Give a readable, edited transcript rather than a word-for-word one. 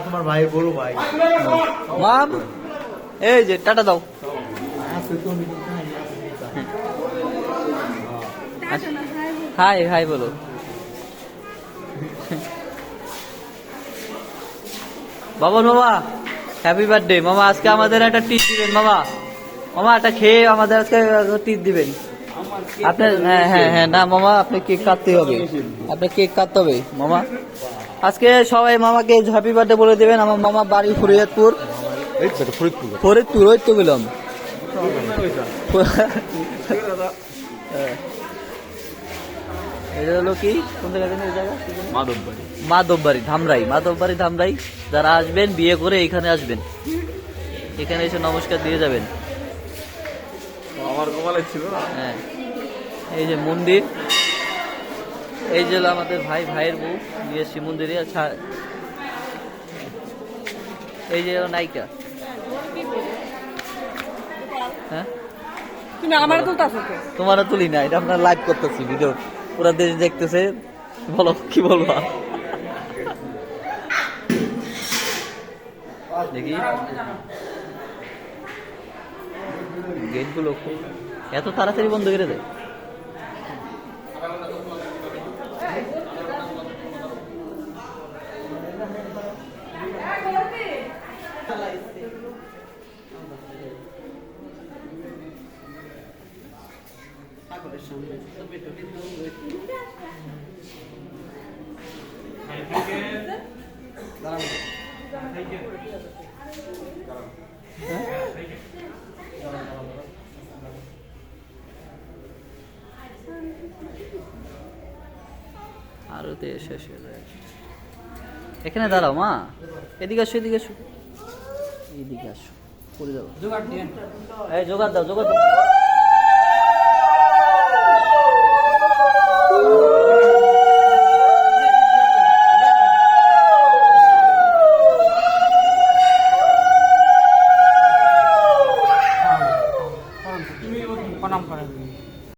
তোমার ভাই বড় ভাই মাম এই যে টাটা দাও। হাই হাই বলো। বাবন মামা হ্যাপি বার্থডে মামা। আজকে আমাদের একটা টিপ দিবেন মামা। মামা একটা খেয়ে আমাদের আজকে টিপ দিবেন আপনার। হ্যাঁ হ্যাঁ হ্যাঁ না মামা আপনি কেক কাটতে হবে, আপনি কেক কাটতে হবে মামা। আজকে সবাই মামাকে হ্যাপি বার্থডে বলে দেবেন। আমার মামা বাড়ি ফরিদপুর। ফরিদপুর ওই তো বললাম। এটা হলো কি কোন জায়গা মাধববাড়ি ধামরাই। মাধববাড়ি ধামরাই। যারা আসবেন বিয়ে করে এখানে আসবেন, এখানে এসে নমস্কার দিয়ে যাবেন। আমার কপালে ছিল না। হ্যাঁ এই যে মন্দির, এই যে আমাদের ভাইয়ের বউ নিয়ে এসছি মন্দিরে। আচ্ছা এই যে নায়িকা। হ্যাঁ তোমারও তুলি না, এটা আপনার লাইভ করতেছি ভিডিও, পুরা দেশ দেখতেছে। বলো কি বলবো দেখি। গেটগুলো এত তাড়াতাড়ি বন্ধ করে দেয়। আরো তো শেষ হয়ে যায়। এখানে দাঁড়াও মা, এদিকে আসো এদিকে আসো, এইদিকে আসো, পড়ে যাবো। এই জোগাড় দাও জোগাড় দাও।